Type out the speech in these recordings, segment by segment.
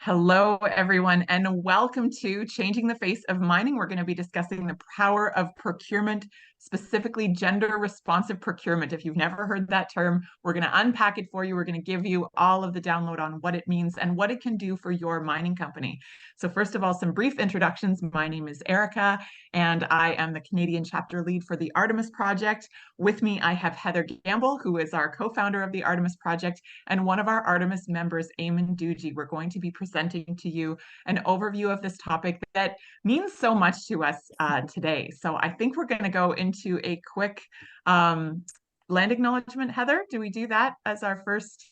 Hello, everyone, and welcome to Changing the Face of Mining. We're going to be discussing the power of procurement, specifically gender responsive procurement. If you've never heard that term, we're going to unpack it for you. We're going to give you all of the download on what it means and what it can do for your mining company. So, first of all, some brief introductions. My name is Erica, and I am the Canadian chapter lead for the Artemis Project. With me, I have Heather Gamble, who is our co founder of the Artemis Project, and one of our Artemis members, Eamon Doogie. We're going to be presenting to you an overview of this topic that means so much to us today. So I think we're going to go into a quick land acknowledgement. Heather, do we do that as our first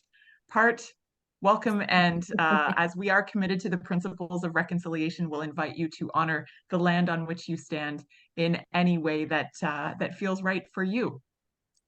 part? Welcome, and as we are committed to the principles of reconciliation, we'll invite you to honor the land on which you stand in any way that feels right for you.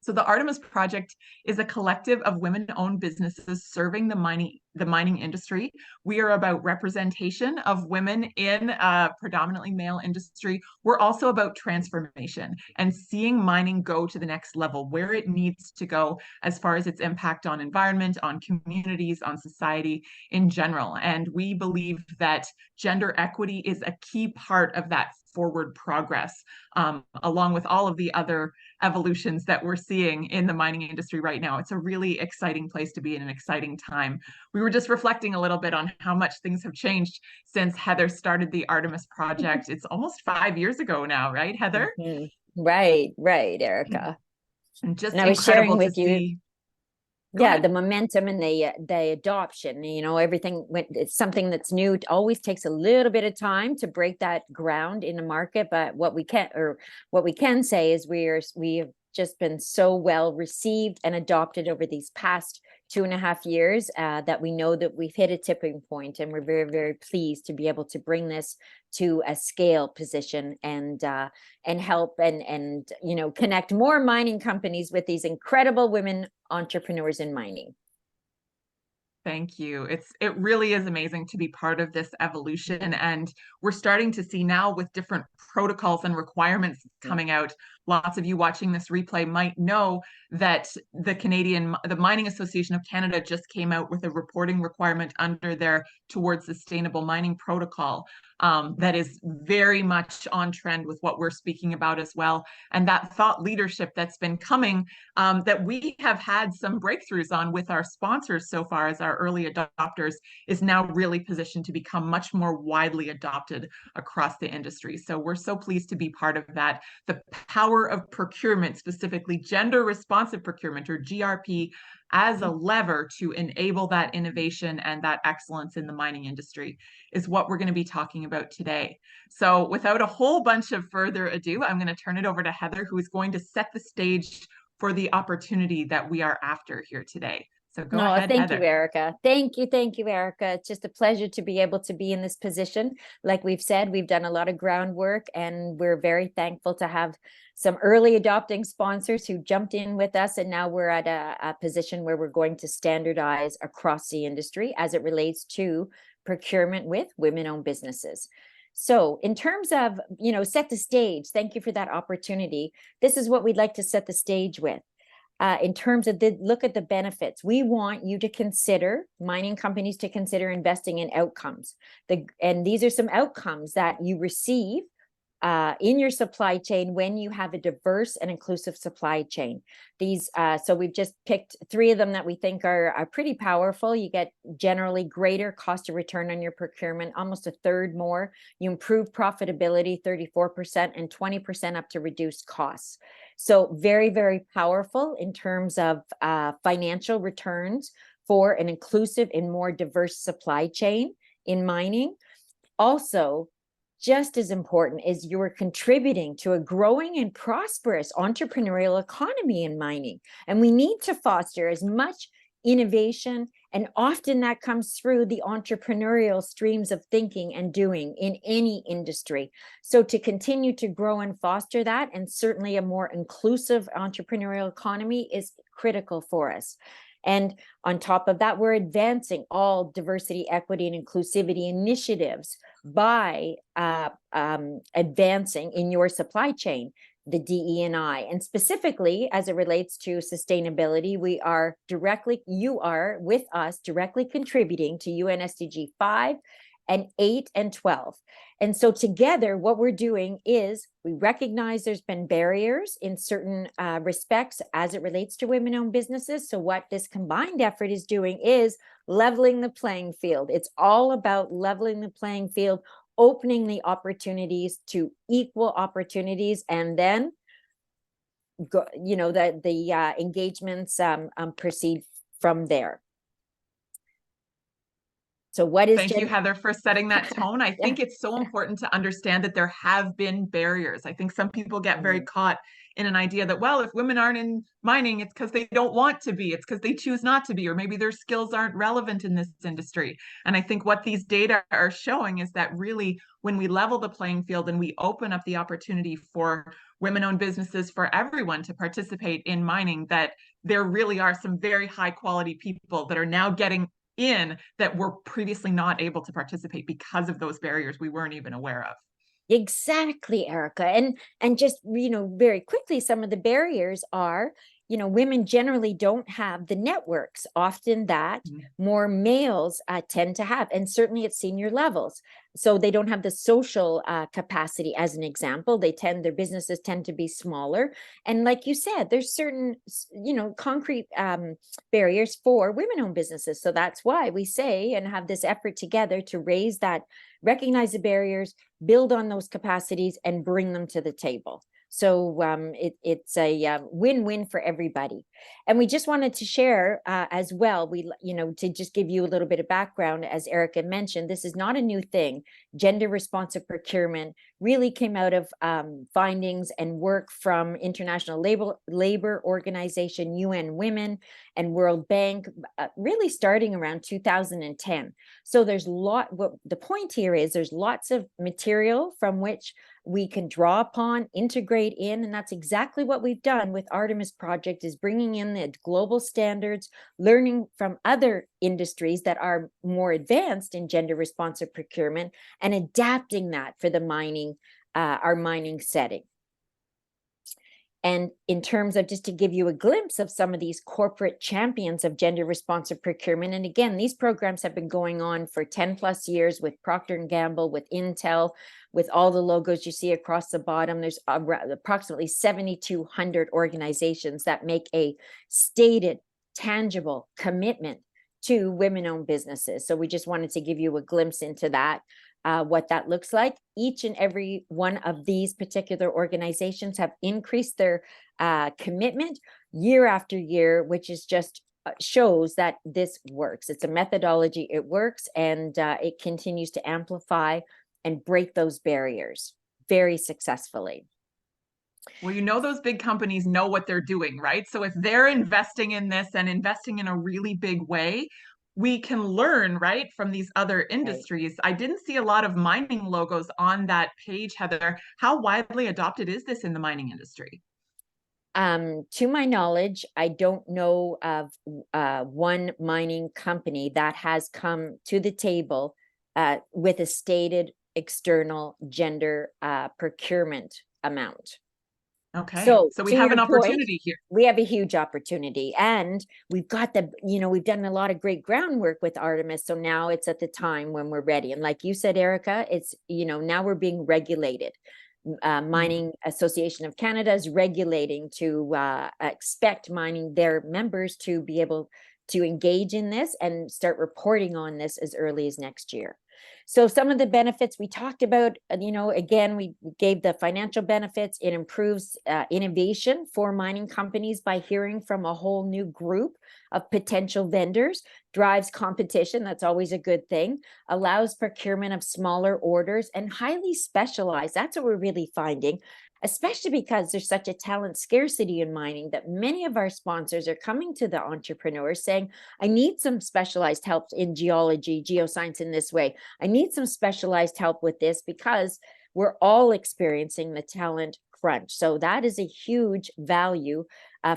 So the Artemis Project is a collective of women-owned businesses serving the mining industry. We are about representation of women in a predominantly male industry. We're also about transformation and seeing mining go to the next level, where it needs to go as far as its impact on environment, on communities, on society in general. And we believe that gender equity is a key part of that forward progress, along with all of the other evolutions that we're seeing in the mining industry right now. It's a really exciting place to be in an exciting time. We were just reflecting a little bit on how much things have changed since Heather started the Artemis Project. It's almost 5 years ago now, right, Heather? Right, Erica. And just And I was sharing incredible to with you, see. Go ahead. the momentum and the adoption. Everything it's something that's new. It always takes a little bit of time to break that ground in the market. But what we can say is we have just been so well received and adopted over these past 2.5 years that we know that we've hit a tipping point, and we're very, very pleased to be able to bring this to a scale position and help and connect more mining companies with these incredible women entrepreneurs in mining. Thank you. It really is amazing to be part of this evolution. And we're starting to see now with different protocols and requirements coming out. Lots of you watching this replay might know that the Mining Association of Canada just came out with a reporting requirement under their Towards Sustainable Mining protocol that is very much on trend with what we're speaking about as well. And that thought leadership that's been coming, that we have had some breakthroughs on with our sponsors so far as our early adopters, is now really positioned to become much more widely adopted across the industry. So we're so pleased to be part of that. The power of procurement, specifically gender responsive procurement, or GRP, as a lever to enable that innovation and that excellence in the mining industry, is what we're going to be talking about today. So without a whole bunch of further ado, I'm going to turn it over to Heather, who is going to set the stage for the opportunity that we are after here today. So go ahead, Thank Heather. you, Erica. Thank you, Erica. It's just a pleasure to be able to be in this position. Like we've said, we've done a lot of groundwork, and we're very thankful to have some early adopting sponsors who jumped in with us. And now we're at a position where we're going to standardize across the industry as it relates to procurement with women-owned businesses. So in terms of, set the stage, thank you for that opportunity. This is what we'd like to set the stage with. In terms of look at the benefits, we want you to consider, mining companies to consider investing in outcomes. And these are some outcomes that you receive in your supply chain when you have a diverse and inclusive supply chain. So we've just picked 3 of them that we think are pretty powerful. You get generally greater cost of return on your procurement, almost a third more. You improve profitability 34% and 20% up to reduced costs. So very, very powerful in terms of financial returns for an inclusive and more diverse supply chain in mining. Also, just as important is you're contributing to a growing and prosperous entrepreneurial economy in mining. And we need to foster as much innovation, and often that comes through the entrepreneurial streams of thinking and doing in any industry. So to continue to grow and foster that, and certainly a more inclusive entrepreneurial economy, is critical for us. And on top of that, we're advancing all diversity, equity, and inclusivity initiatives by advancing in your supply chain the DE&I. And specifically, as it relates to sustainability, you are with us directly contributing to UN SDG 5 and 8 and 12. And so together, what we're doing is we recognize there's been barriers in certain respects as it relates to women-owned businesses. So what this combined effort is doing is leveling the playing field. It's all about leveling the playing field, opening the opportunities to equal opportunities, and then the engagements proceed from there. So what is Thank you, Heather, for setting that tone. I think it's so important to understand that there have been barriers. I think some people get very caught in an idea that, well, if women aren't in mining, it's because they don't want to be, it's because they choose not to be, or maybe their skills aren't relevant in this industry. And I think what these data are showing is that really, when we level the playing field and we open up the opportunity for women-owned businesses, for everyone to participate in mining, that there really are some very high quality people that are now getting in that were previously not able to participate because of those barriers we weren't even aware of. Exactly, Erica. And just, very quickly, some of the barriers are, women generally don't have the networks often that more males tend to have, and certainly at senior levels. So they don't have the social capacity, as an example. Their businesses tend to be smaller. And like you said, there's certain, concrete barriers for women-owned businesses. So that's why we say and have this effort together to recognize the barriers, build on those capacities, and bring them to the table. So it's a win-win for everybody. And we just wanted to share as well, to just give you a little bit of background, as Erica mentioned, this is not a new thing. Gender responsive procurement really came out of findings and work from International Labor Organization, UN Women, and World Bank, really starting around 2010. So the point here is there's lots of material from which we can draw upon, integrate in, and that's exactly what we've done with Artemis Project, is bringing in the global standards, learning from other industries that are more advanced in gender responsive procurement, and adapting that for the our mining setting. And in terms of, just to give you a glimpse of some of these corporate champions of gender responsive procurement, and again, these programs have been going on for 10 plus years with Procter & Gamble, with Intel, with all the logos you see across the bottom. There's approximately 7,200 organizations that make a stated, tangible commitment to women-owned businesses. So we just wanted to give you a glimpse into that. What that looks like. Each and every one of these particular organizations have increased their commitment year after year, which is just shows that this works. It's a methodology, it works, and it continues to amplify and break those barriers very successfully. Well, those big companies know what they're doing, right? So if they're investing in this and investing in a really big way, we can learn, right, from these other industries. Right. I didn't see a lot of mining logos on that page, Heather. How widely adopted is this in the mining industry? To my knowledge, I don't know of one mining company that has come to the table with a stated external gender procurement amount. Okay, so we have an opportunity here. We have a huge opportunity, and we've got we've done a lot of great groundwork with Artemis. So now it's at the time when we're ready. And like you said, Erica, it's, now we're being regulated. Mining Association of Canada is regulating to expect their members to be able to engage in this and start reporting on this as early as next year. So some of the benefits we talked about, again, we gave the financial benefits. It improves innovation for mining companies by hearing from a whole new group of potential vendors, drives competition. That's always a good thing, allows procurement of smaller orders and highly specialized. That's what we're really finding, especially because there's such a talent scarcity in mining, that many of our sponsors are coming to the entrepreneurs saying, I need some specialized help in geology, geoscience in this way. I need some specialized help with this, because we're all experiencing the talent crunch. So that is a huge value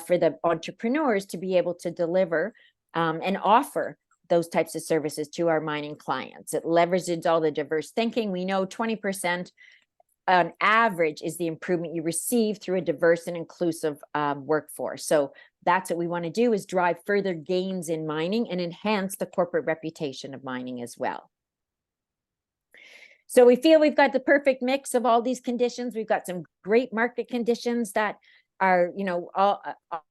for the entrepreneurs to be able to deliver and offer those types of services to our mining clients. It leverages all the diverse thinking. We know 20% on average is the improvement you receive through a diverse and inclusive workforce. So that's what we want to do, is drive further gains in mining and enhance the corporate reputation of mining as well. So we feel we've got the perfect mix of all these conditions. We've got some great market conditions that are, you know,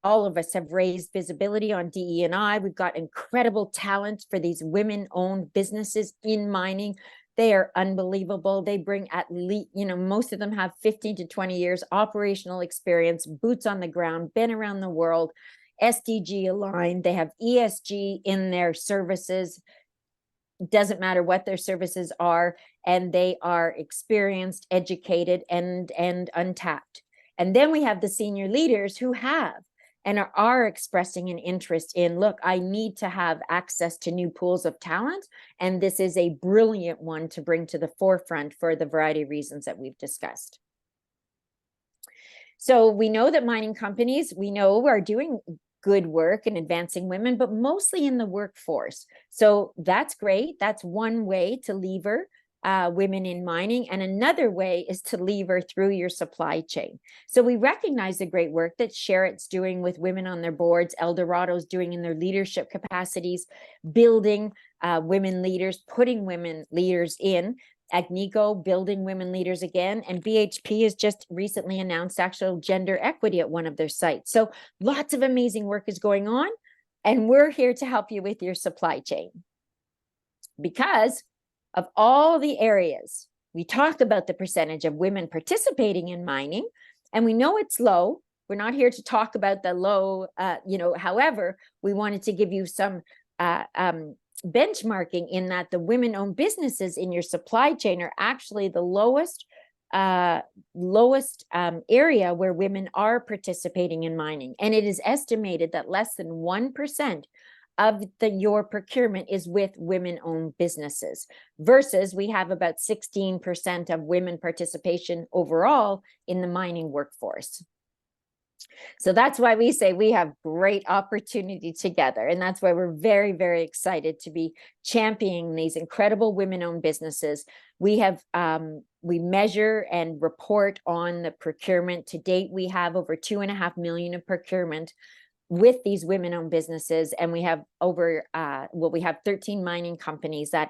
all of us have raised visibility on DE&I. We've got incredible talent for these women-owned businesses in mining. They are unbelievable. They bring at least, you know, most of them have 15 to 20 years operational experience, boots on the ground, been around the world, SDG aligned. They have ESG in their services. Doesn't matter what their services are, and they are experienced, educated, and untapped. And then we have the senior leaders who have and are expressing an interest in, look, I need to have access to new pools of talent, and this is a brilliant one to bring to the forefront for the variety of reasons that we've discussed. So we know that mining companies, we know, are doing good work in advancing women, but mostly in the workforce. So that's great. That's one way to lever women in mining. And another way is to lever through your supply chain. So we recognize the great work that Sherritt's doing with women on their boards, Eldorado's doing in their leadership capacities, building women leaders, putting women leaders in. Agnico building women leaders again, and BHP has just recently announced actual gender equity at one of their sites. So lots of amazing work is going on, and we're here to help you with your supply chain. Because of all the areas, we talked about the percentage of women participating in mining, and we know it's low. We're not here to talk about the low, however, we wanted to give you some benchmarking in that the women-owned businesses in your supply chain are actually the lowest area where women are participating in mining. And it is estimated that less than 1% of your procurement is with women-owned businesses, versus we have about 16% of women participation overall in the mining workforce. So that's why we say we have great opportunity together. And that's why we're very, very excited to be championing these incredible women-owned businesses. We have, we measure and report on the procurement. To date, we have over 2.5 million of procurement with these women-owned businesses. And we have over, we have 13 mining companies that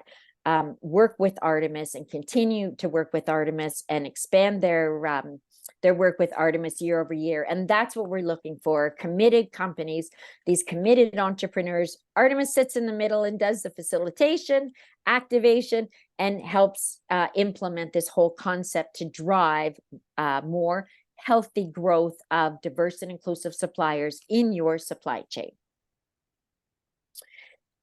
work with Artemis and continue to work with Artemis and expand their work with Artemis year over year. And that's what we're looking for, committed companies, these committed entrepreneurs. Artemis sits in the middle and does the facilitation, activation, and helps implement this whole concept to drive more healthy growth of diverse and inclusive suppliers in your supply chain.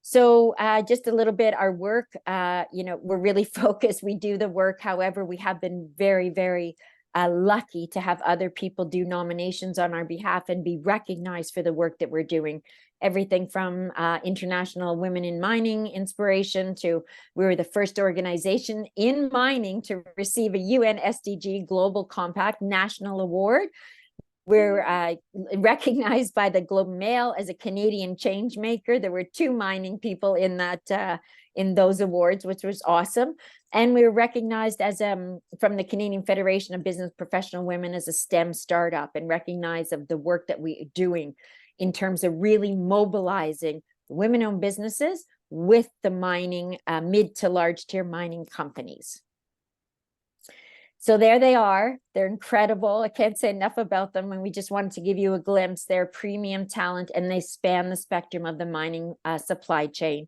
So just a little bit, our work, we're really focused. We do the work. However, we have been very, very lucky to have other people do nominations on our behalf and be recognized for the work that we're doing. Everything from International Women in Mining inspiration to we were the first organization in mining to receive a UN SDG Global Compact National Award. We're recognized by the Globe and Mail as a Canadian change maker. There were 2 mining people in that in those awards, which was awesome. And we were recognized as from the Canadian Federation of Business Professional Women as a STEM startup, and recognized of the work that we are doing in terms of really mobilizing women-owned businesses with the mining, mid to large tier mining companies. So there they are. They're incredible. I can't say enough about them. And we just wanted to give you a glimpse. They're premium talent, and they span the spectrum of the mining supply chain.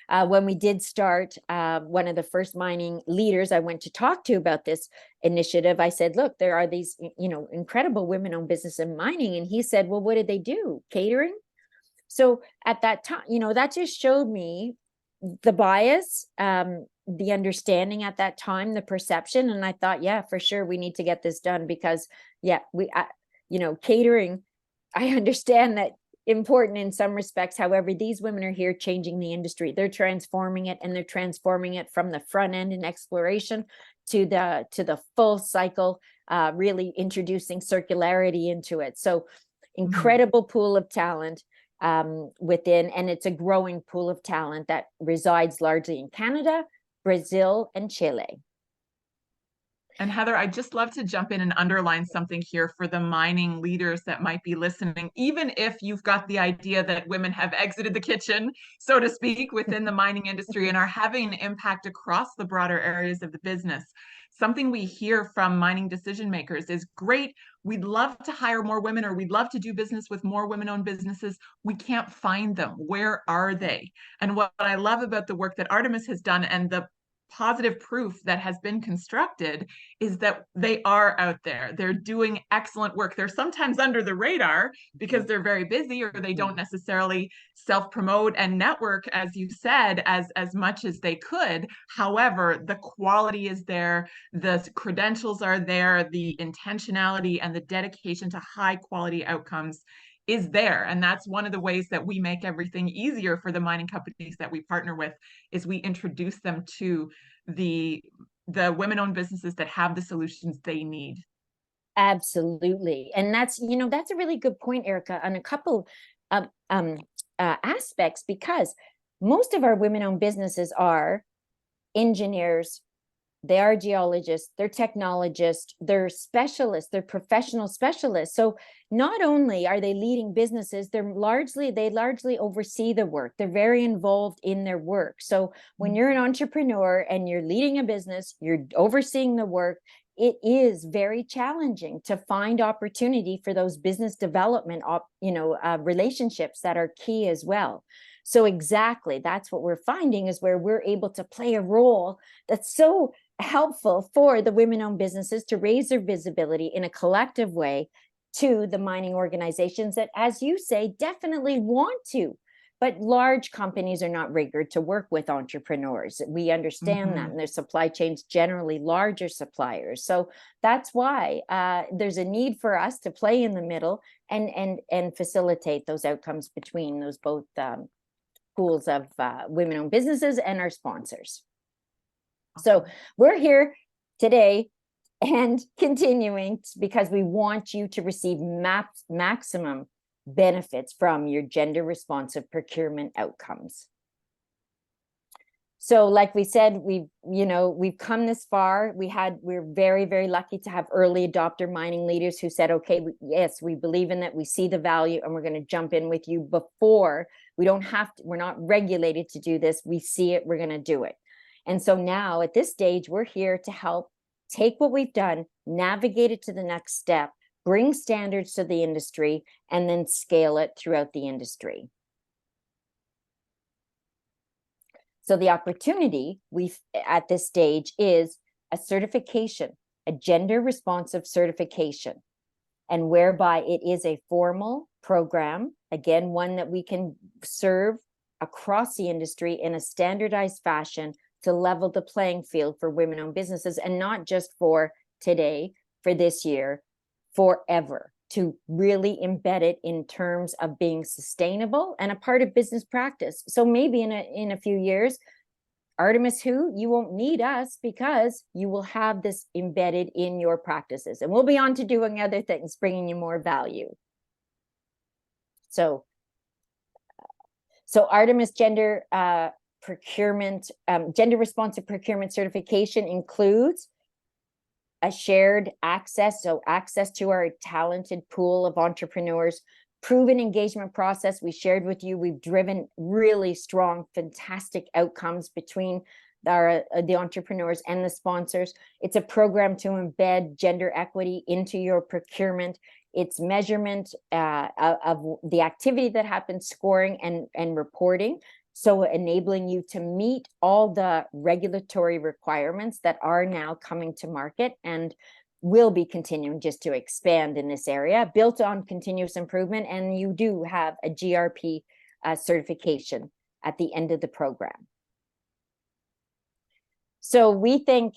When we did start, one of the first mining leaders I went to talk to about this initiative, I said, look, there are these, incredible women-owned business in mining. And he said, well, what did they do? Catering? So at that time, that just showed me the bias, the understanding at that time, the perception. And I thought, yeah, for sure, we need to get this done because, yeah, catering, I understand that important in some respects. However, these women are here changing the industry. They're transforming it, and they're transforming it from the front end in exploration to the full cycle, really introducing circularity into it. So incredible pool of talent within, and it's a growing pool of talent that resides largely in Canada, Brazil, and Chile. And Heather, I'd just love to jump in and underline something here for the mining leaders that might be listening. Even if you've got the idea that women have exited the kitchen, so to speak, within the mining industry and are having an impact across the broader areas of the business, something we hear from mining decision makers is great. We'd love to hire more women, or we'd love to do business with more women-owned businesses. We can't find them. Where are they? And what I love about the work that Artemis has done and the positive proof that has been constructed is that they are out there. They're doing excellent work. They're sometimes under the radar because they're very busy, or they don't necessarily self-promote and network, as you said, as much as they could. However, the quality is there, the credentials are there, the intentionality and the dedication to high quality outcomes is there. And that's one of the ways that we make everything easier for the mining companies that we partner with, is we introduce them to the women-owned businesses that have the solutions they need. Absolutely. And that's, that's a really good point, Erica, on a couple of aspects, because most of our women-owned businesses are engineers, they are geologists, they're technologists, they're specialists, they're professional specialists. So not only are they leading businesses, they largely oversee the work. They're very involved in their work. So when you're an entrepreneur and you're leading a business, you're overseeing the work, it is very challenging to find opportunity for those business development, relationships that are key as well. So exactly, that's what we're finding, is where we're able to play a role that's so helpful for the women-owned businesses to raise their visibility in a collective way to the mining organizations that, as you say, definitely want to. But large companies are not rigged to work with entrepreneurs. We understand that, and their supply chains generally larger suppliers. So that's why there's a need for us to play in the middle and facilitate those outcomes between those both pools of women-owned businesses and our sponsors. So we're here today and continuing because we want you to receive maximum benefits from your gender responsive procurement outcomes. So like we said, we've come this far. We're very, very lucky to have early adopter mining leaders who said, okay, yes, we believe in that, we see the value, and we're going to jump in with you before. We don't have to, we're not regulated to do this. We see it, we're going to do it. And so now at this stage, we're here to help take what we've done, navigate it to the next step, bring standards to the industry, and then scale it throughout the industry. So the opportunity at this stage is a certification, a gender responsive certification, and whereby it is a formal program, again, one that we can serve across the industry in a standardized fashion to level the playing field for women-owned businesses, and not just for today, for this year, forever, to really embed it in terms of being sustainable and a part of business practice. So maybe in a few years, Artemis, you won't need us because you will have this embedded in your practices, and we'll be on to doing other things, bringing you more value. So Artemis gender procurement, gender responsive procurement certification includes a shared access, so access to our talented pool of entrepreneurs, proven engagement process we shared with you. We've driven really strong, fantastic outcomes between the entrepreneurs and the sponsors. It's a program to embed gender equity into your procurement. It's measurement of the activity that happens, scoring and reporting. So enabling you to meet all the regulatory requirements that are now coming to market and will be continuing just to expand in this area, built on continuous improvement. And you do have a GRP certification at the end of the program. So we think,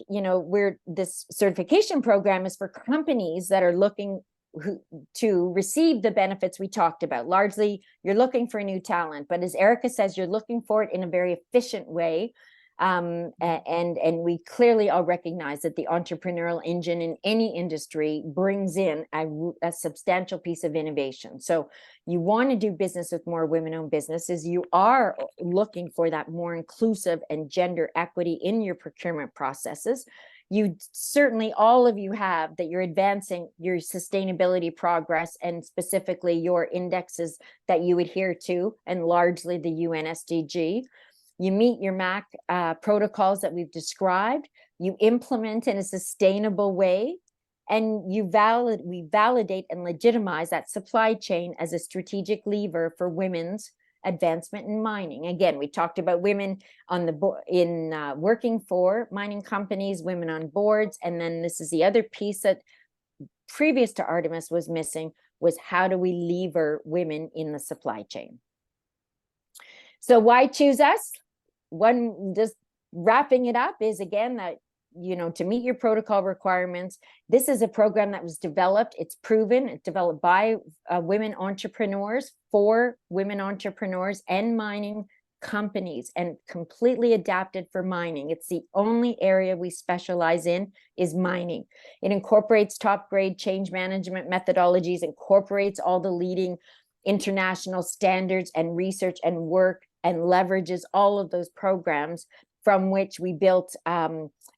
this certification program is for companies that are looking to receive the benefits we talked about. Largely, you're looking for new talent, but as Erica says, you're looking for it in a very efficient way. And we clearly all recognize that the entrepreneurial engine in any industry brings in a substantial piece of innovation. So you want to do business with more women-owned businesses. You are looking for that more inclusive and gender equity in your procurement processes. you certainly, all of you have, that you're advancing your sustainability progress, and specifically your indexes that you adhere to, and largely the UN SDG. You meet your MAC protocols that we've described, you implement in a sustainable way, and we validate and legitimize that supply chain as a strategic lever for women's advancement in mining. Again, we talked about women on the working for mining companies, women on boards, and then this is the other piece that previous to Artemis was missing, was how do we lever women in the supply chain? So why choose us? One, just wrapping it up, is again that, you know, to meet your protocol requirements, this is a program that was developed, it's proven, it's developed by women entrepreneurs, for women entrepreneurs and mining companies, and completely adapted for mining. It's the only area we specialize in, is mining. It incorporates top grade change management methodologies, incorporates all the leading international standards and research and work, and leverages all of those programs from which we built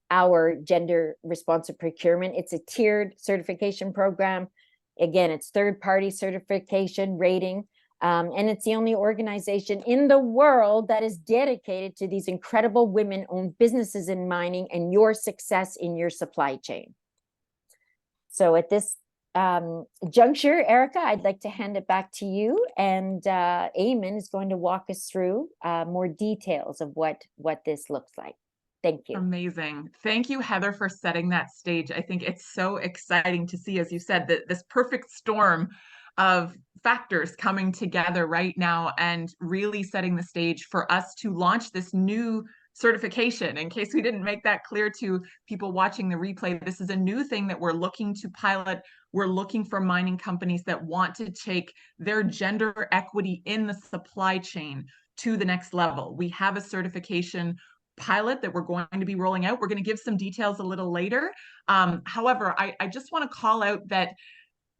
our gender responsive procurement. It's a tiered certification program. Again, it's third-party certification rating, and it's the only organization in the world that is dedicated to these incredible women-owned businesses in mining and your success in your supply chain. So at this juncture, Erica, I'd like to hand it back to you, and Eamon is going to walk us through more details of what this looks like. Thank you. Amazing. Thank you, Heather, for setting that stage. I think it's so exciting to see, as you said, that this perfect storm of factors coming together right now and really setting the stage for us to launch this new certification. In case we didn't make that clear to people watching the replay, this is a new thing that we're looking to pilot. We're looking for mining companies that want to take their gender equity in the supply chain to the next level. We have a certification pilot that we're going to be rolling out. We're going to give some details a little later. However, I just want to call out that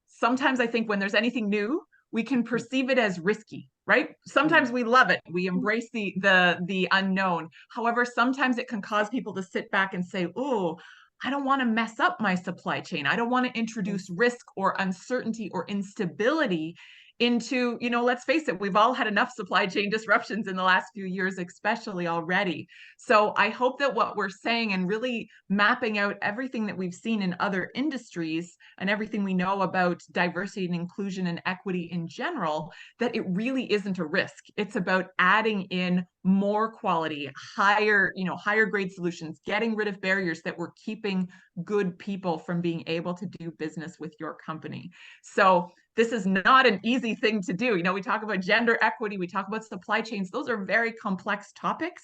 sometimes I think when there's anything new, we can perceive it as risky, right? Sometimes we love it. We embrace the unknown. However, sometimes it can cause people to sit back and say, oh, I don't want to mess up my supply chain. I don't want to introduce risk or uncertainty or instability into, you know, let's face it, we've all had enough supply chain disruptions in the last few years, especially already. So I hope that what we're saying and really mapping out everything that we've seen in other industries and everything we know about diversity and inclusion and equity in general, that it really isn't a risk. It's about adding in more quality, higher grade solutions, getting rid of barriers that were keeping good people from being able to do business with your company. So this is not an easy thing to do. You know, we talk about gender equity, we talk about supply chains. Those are very complex topics.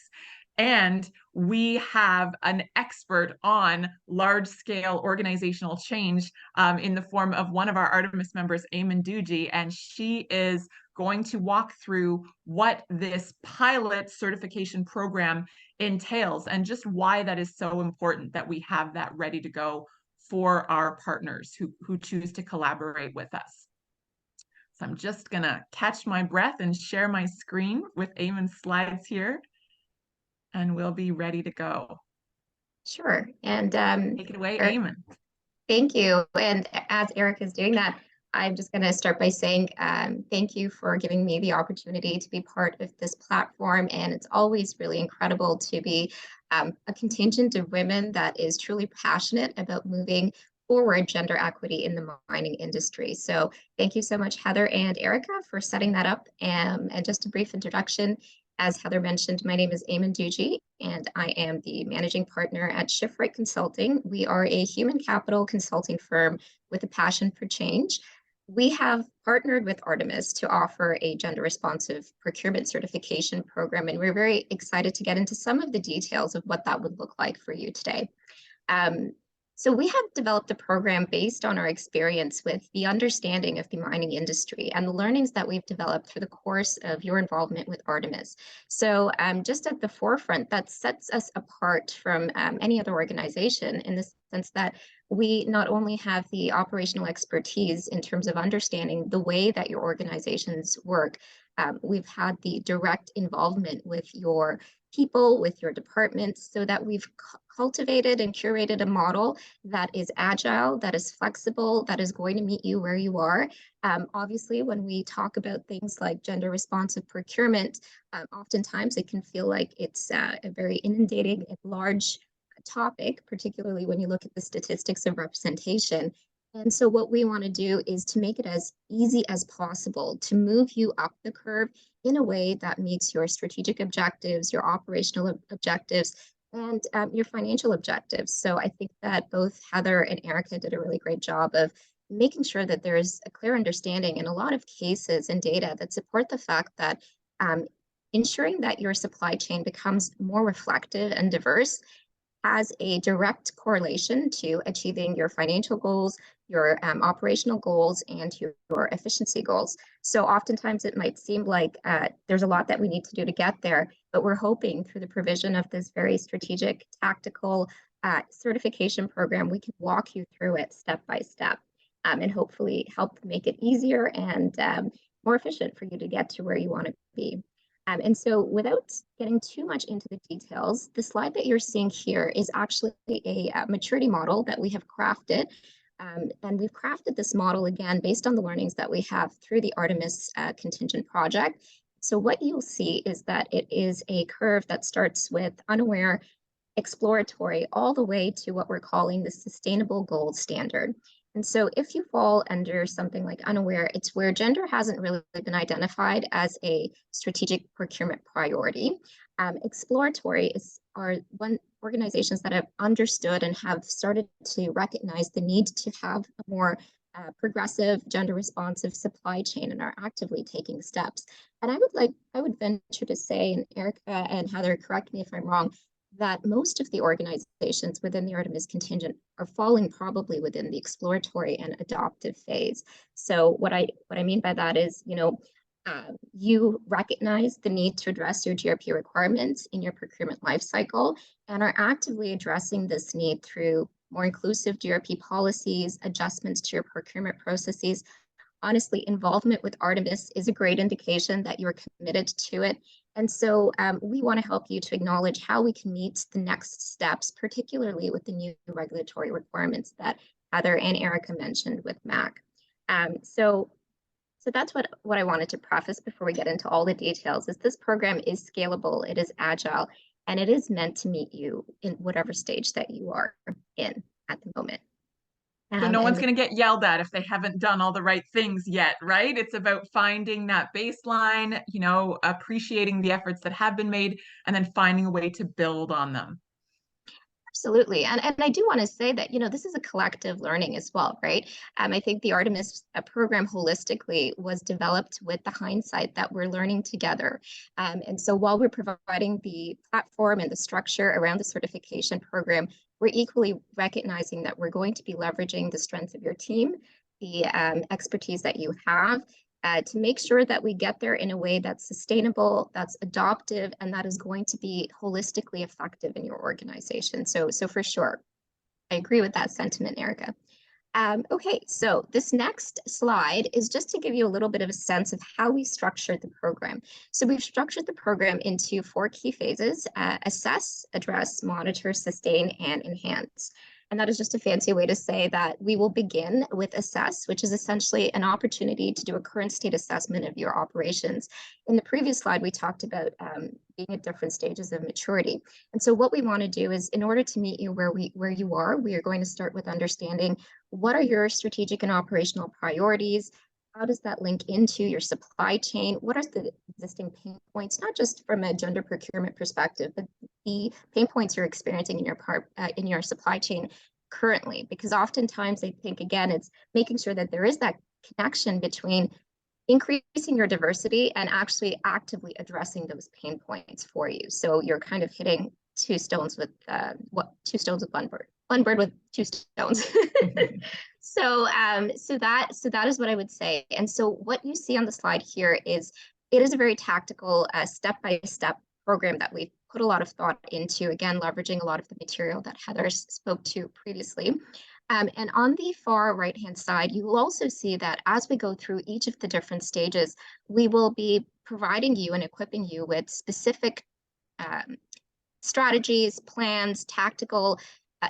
And we have an expert on large-scale organizational change in the form of one of our Artemis members, Eamon Duji, and she is going to walk through what this pilot certification program entails and just why that is so important that we have that ready to go for our partners who choose to collaborate with us. So I'm just gonna catch my breath and share my screen with Eamon's slides here, and we'll be ready to go. Sure. And take it away, Eamon. Thank you. And as Eric is doing that, I'm just going to start by saying thank you for giving me the opportunity to be part of this platform. And it's always really incredible to be a contingent of women that is truly passionate about moving forward gender equity in the mining industry. So thank you so much, Heather and Erica, for setting that up. And just a brief introduction. As Heather mentioned, my name is Eamon Duji, and I am the managing partner at Shift Consulting. We are a human capital consulting firm with a passion for change. We have partnered with Artemis to offer a gender responsive procurement certification program, and we're very excited to get into some of the details of what that would look like for you today. So we have developed a program based on our experience with the understanding of the mining industry and the learnings that we've developed through the course of your involvement with Artemis. So just at the forefront, that sets us apart from any other organization in the sense that we not only have the operational expertise in terms of understanding the way that your organizations work, we've had the direct involvement with your people, with your departments, so that we've cultivated and curated a model that is agile, that is flexible, that is going to meet you where you are. Obviously, when we talk about things like gender responsive procurement, oftentimes it can feel like it's a very inundating and large topic, particularly when you look at the statistics of representation. And so what we want to do is to make it as easy as possible to move you up the curve in a way that meets your strategic objectives, your operational objectives, and your financial objectives. So I think that both Heather and Erica did a really great job of making sure that there's a clear understanding in a lot of cases and data that support the fact that ensuring that your supply chain becomes more reflective and diverse has a direct correlation to achieving your financial goals, your operational goals, and your efficiency goals. So oftentimes it might seem like there's a lot that we need to do to get there, but we're hoping through the provision of this very strategic, tactical certification program, we can walk you through it step by step and hopefully help make it easier and more efficient for you to get to where you want to be. And so without getting too much into the details, the slide that you're seeing here is actually a maturity model that we have crafted. And we've crafted this model, again, based on the learnings that we have through the Artemis contingent project. So what you'll see is that it is a curve that starts with unaware, exploratory, all the way to what we're calling the sustainable gold standard. And so if you fall under something like unaware, it's where gender hasn't really been identified as a strategic procurement priority. Exploratory are organizations that have understood and have started to recognize the need to have a more progressive, gender responsive supply chain and are actively taking steps. And I would venture to say, and Erica and Heather, correct me if I'm wrong, that most of the organizations within the Artemis contingent are falling probably within the exploratory and adoptive phase. So what I mean by that is, you recognize the need to address your GRP requirements in your procurement lifecycle and are actively addressing this need through more inclusive GRP policies, adjustments to your procurement processes. Honestly, involvement with Artemis is a great indication that you're committed to it. And so we want to help you to acknowledge how we can meet the next steps, particularly with the new regulatory requirements that Heather and Erica mentioned with MAC. So that's what I wanted to preface before we get into all the details, is this program is scalable, it is agile, and it is meant to meet you in whatever stage that you are in at the moment. So no one's going to get yelled at if they haven't done all the right things yet, right? It's about finding that baseline, appreciating the efforts that have been made, and then finding a way to build on them. Absolutely. And I do want to say that, this is a collective learning as well, right? I think the Artemis program holistically was developed with the hindsight that we're learning together. And so while we're providing the platform and the structure around the certification program, we're equally recognizing that we're going to be leveraging the strengths of your team, the expertise that you have, to make sure that we get there in a way that's sustainable, that's adoptive, and that is going to be holistically effective in your organization. So for sure, I agree with that sentiment, Erica. Okay, so this next slide is just to give you a little bit of a sense of how we structured the program. So we've structured the program into 4 key phases: assess, address, monitor, sustain, and enhance. And that is just a fancy way to say that we will begin with assess, which is essentially an opportunity to do a current state assessment of your operations. In the previous slide, we talked about being at different stages of maturity. And so what we want to do is, in order to meet you where you are, we are going to start with understanding what are your strategic and operational priorities. How does that link into your supply chain? What are the existing pain points, not just from a gender procurement perspective, but the pain points you're experiencing in your supply chain currently? Because oftentimes I think, again, it's making sure that there is that connection between increasing your diversity and actually actively addressing those pain points for you. So you're kind of hitting two stones with one bird with 2 stones. So that is what I would say. And so what you see on the slide here is, it is a very tactical step-by-step program that we've put a lot of thought into, again, leveraging a lot of the material that Heather spoke to previously. And on the far right-hand side, you will also see that as we go through each of the different stages, we will be providing you and equipping you with specific strategies, plans, tactical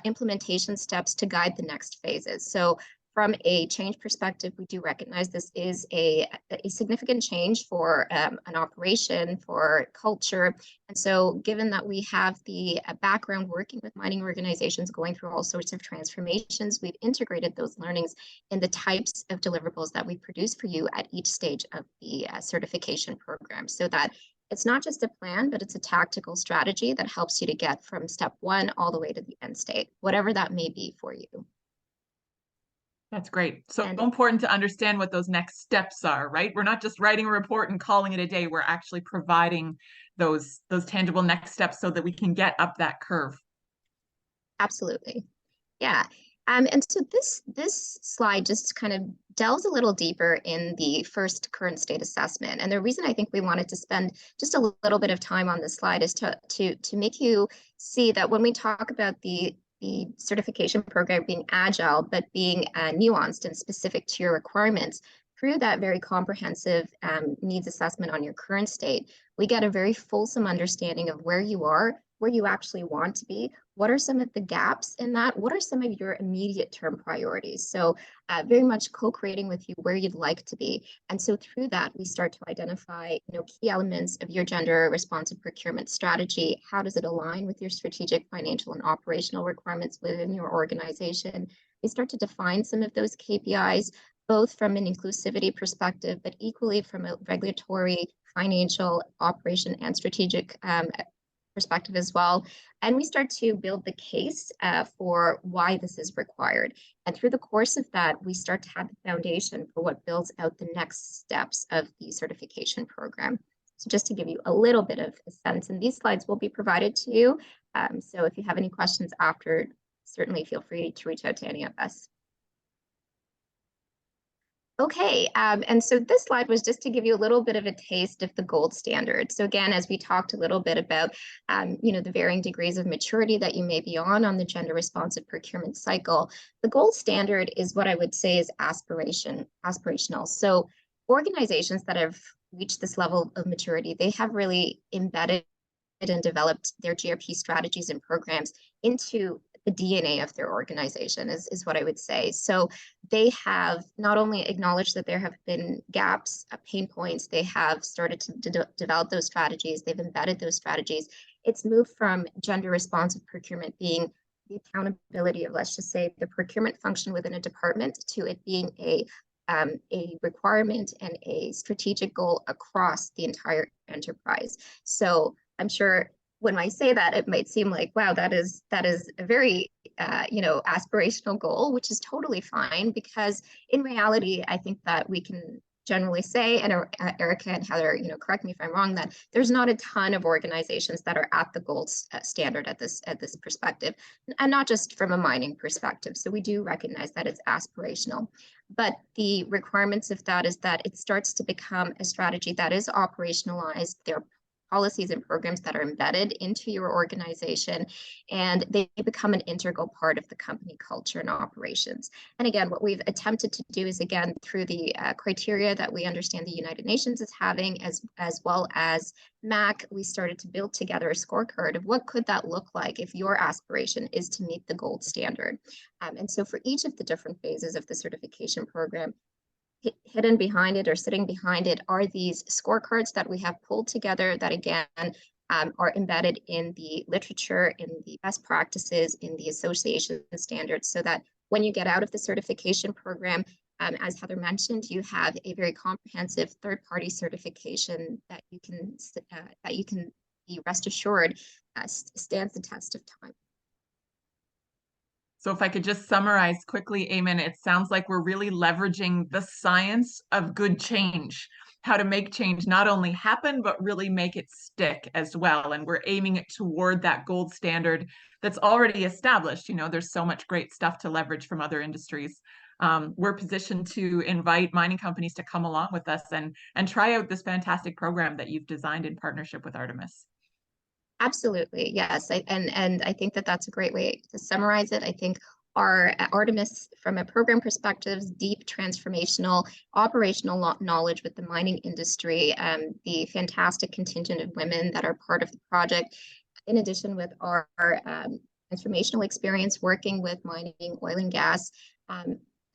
implementation steps to guide the next phases. So from a change perspective, we do recognize this is a significant change for an operation, for culture. And so given that we have the background working with mining organizations going through all sorts of transformations, we've integrated those learnings in the types of deliverables that we produce for you at each stage of the certification program, so that it's not just a plan, but it's a tactical strategy that helps you to get from step one all the way to the end state, whatever that may be for you. That's great. So important to understand what those next steps are, right? We're not just writing a report and calling it a day. We're actually providing those tangible next steps so that we can get up that curve. Absolutely. Yeah. And so this slide just kind of delves a little deeper in the first current state assessment. And the reason I think we wanted to spend just a little bit of time on this slide is to make you see that when we talk about the certification program being agile, but being nuanced and specific to your requirements, through that very comprehensive needs assessment on your current state, we get a very fulsome understanding of where you are, where you actually want to be, what are some of the gaps in that, what are some of your immediate term priorities. So very much co-creating with you where you'd like to be. And so through that, we start to identify key elements of your gender responsive procurement strategy. How does it align with your strategic, financial, and operational requirements within your organization? We start to define some of those KPIs, both from an inclusivity perspective, but equally from a regulatory, financial, operation, and strategic perspective as well. And we start to build the case for why this is required. And through the course of that, we start to have the foundation for what builds out the next steps of the certification program. So just to give you a little bit of a sense, and these slides will be provided to you. So if you have any questions after, certainly feel free to reach out to any of us. Okay, and so this slide was just to give you a little bit of a taste of the gold standard. So again, as we talked a little bit about, the varying degrees of maturity that you may be on the gender responsive procurement cycle, the gold standard is what I would say is aspirational. So organizations that have reached this level of maturity, they have really embedded and developed their GRP strategies and programs into the DNA of their organization is what I would say. So they have not only acknowledged that there have been gaps, pain points, they have started to develop those strategies, they've embedded those strategies. It's moved from gender responsive procurement being the accountability of, let's just say, the procurement function within a department to it being a requirement and a strategic goal across the entire enterprise. So I'm sure when I say that, it might seem like, wow, that is a very, aspirational goal, which is totally fine, because in reality, I think that we can generally say, and Erica and Heather, correct me if I'm wrong, that there's not a ton of organizations that are at the gold standard at this perspective, and not just from a mining perspective. So we do recognize that it's aspirational, but the requirements of that is that it starts to become a strategy that is operationalized. There policies and programs that are embedded into your organization, and they become an integral part of the company culture and operations. And again, what we've attempted to do is, again, through the criteria that we understand the United Nations is having, as well as MAC, we started to build together a scorecard of what could that look like if your aspiration is to meet the gold standard. And so for each of the different phases of the certification program, hidden behind it or sitting behind it are these scorecards that we have pulled together that, again, are embedded in the literature, in the best practices, in the association standards, so that when you get out of the certification program, as Heather mentioned, you have a very comprehensive third-party certification that you can be rest assured stands the test of time. So if I could just summarize quickly, Eamon, it sounds like we're really leveraging the science of good change, how to make change not only happen, but really make it stick as well. And we're aiming it toward that gold standard that's already established. There's so much great stuff to leverage from other industries. We're positioned to invite mining companies to come along with us and try out this fantastic program that you've designed in partnership with Artemis. Absolutely, yes. And I think that that's a great way to summarize it. I think our Artemis, from a program perspective, deep transformational operational knowledge with the mining industry, the fantastic contingent of women that are part of the project, in addition with our transformational experience working with mining, oil and gas,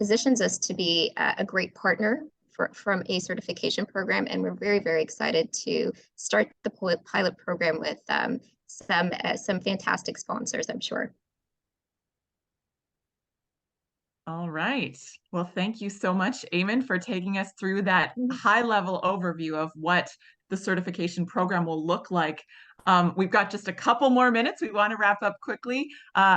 positions us to be a great partner from a certification program. And we're very, very excited to start the pilot program with some fantastic sponsors, I'm sure. All right. Well, thank you so much, Eamon, for taking us through that high-level overview of what the certification program will look like. We've got just a couple more minutes. We want to wrap up quickly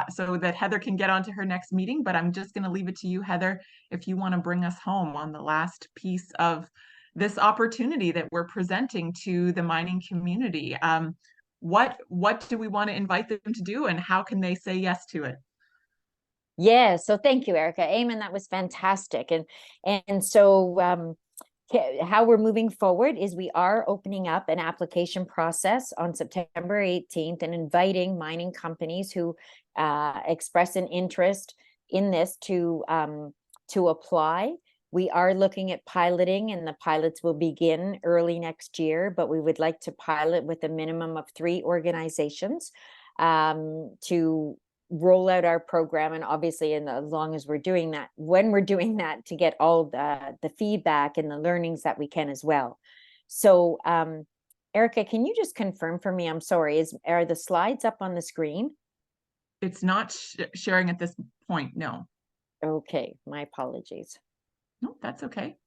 so that Heather can get on to her next meeting, but I'm just going to leave it to you, Heather, if you want to bring us home on the last piece of this opportunity that we're presenting to the mining community. What do we want to invite them to do, and how can they say yes to it? Yeah, so thank you, Erica. Eamon, that was fantastic. And so how we're moving forward is we are opening up an application process on September 18th and inviting mining companies who express an interest in this to apply. We are looking at piloting, and the pilots will begin early next year, but we would like to pilot with a minimum of 3 organizations to roll out our program. And obviously, as long as we're doing that, when we're doing that, to get all the feedback and the learnings that we can as well. So Erica, can you just confirm for me, I'm sorry, are the slides up on the screen? It's not sharing at this point, no. Okay, my apologies. No, that's okay.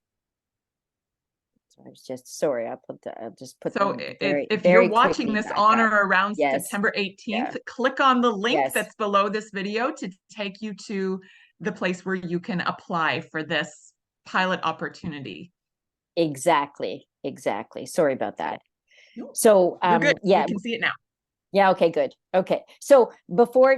So I was just sorry. I'll just put so them if you're watching this on or around yes. September 18th, click on the link Yes. that's below this video to take you to the place where you can apply for this pilot opportunity. Exactly. Sorry about that. No, so you're good. Yeah, we can see it now. Yeah, okay, good. Okay. So before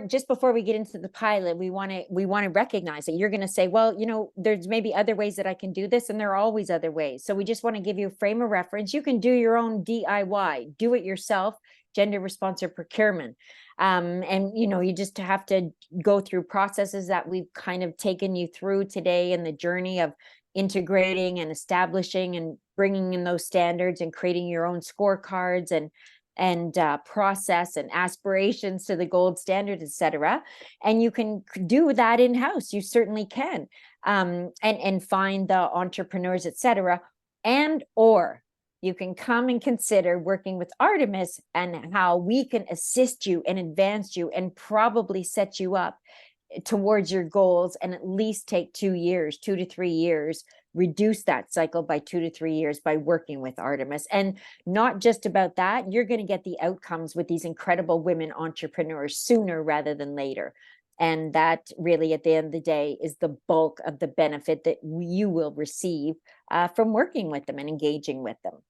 we get into the pilot, we want to recognize that you're going to say, well, there's maybe other ways that I can do this, and there are always other ways. So we just want to give you a frame of reference. You can do your own DIY, do it yourself, gender responsive procurement. And you just have to go through processes that we've kind of taken you through today in the journey of integrating and establishing and bringing in those standards and creating your own scorecards and process and aspirations to the gold standard, etc. And you can do that in-house. You certainly can, and find the entrepreneurs, etc. And or you can come and consider working with Artemis and how we can assist you and advance you and probably set you up towards your goals, and at least take 2 to 3 years, reduce that cycle by 2 to 3 years by working with Artemis. And not just about that, you're going to get the outcomes with these incredible women entrepreneurs sooner rather than later. And that really, at the end of the day, is the bulk of the benefit that you will receive from working with them and engaging with them.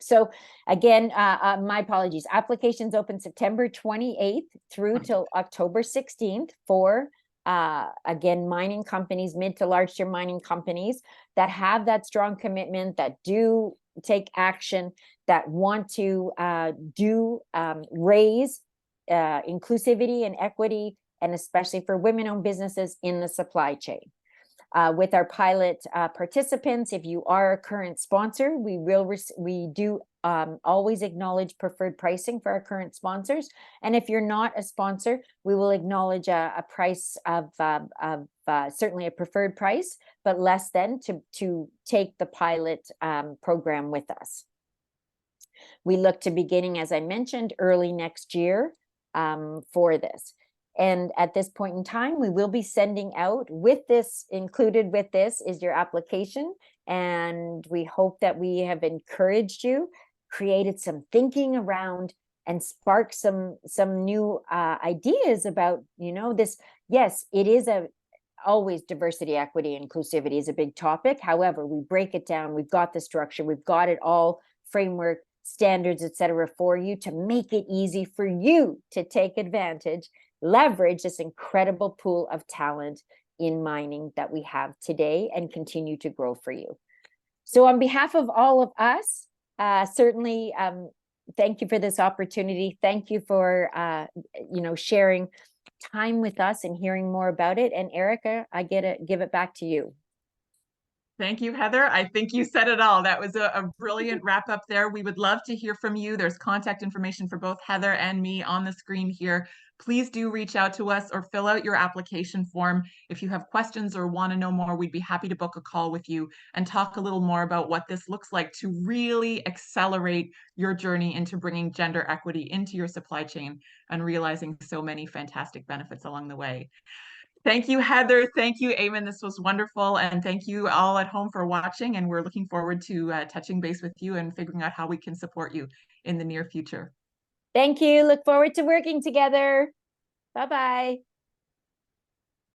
So again, my apologies. Applications open September 28th through till October 16th for, again, mining companies, mid to large tier mining companies that have that strong commitment, that do take action, that want to raise inclusivity and equity, and especially for women-owned businesses in the supply chain. With our pilot participants, if you are a current sponsor, we do always acknowledge preferred pricing for our current sponsors. And if you're not a sponsor, we will acknowledge a price of certainly a preferred price, but less than to take the pilot program with us. We look to beginning, as I mentioned, early next year for this. And at this point in time, we will be sending out included with this is your application. And we hope that we have encouraged you, created some thinking around, and sparked some new ideas about, this. Yes, it is always diversity, equity, inclusivity is a big topic. However, we break it down. We've got the structure. We've got it all, framework, standards, etc., for you to make it easy for you to take advantage, leverage this incredible pool of talent in mining that we have today and continue to grow for you. So on behalf of all of us, certainly thank you for this opportunity. Thank you for sharing time with us and hearing more about it. And Erica, I give it back to you. Thank you, Heather. I think you said it all. That was a brilliant wrap up there. We would love to hear from you. There's contact information for both Heather and me on the screen here. Please do reach out to us or fill out your application form. If you have questions or want to know more, we'd be happy to book a call with you and talk a little more about what this looks like to really accelerate your journey into bringing gender equity into your supply chain and realizing so many fantastic benefits along the way. Thank you, Heather. Thank you, Eamon. This was wonderful. And thank you all at home for watching. And we're looking forward to touching base with you and figuring out how we can support you in the near future. Thank you. Look forward to working together. Bye-bye.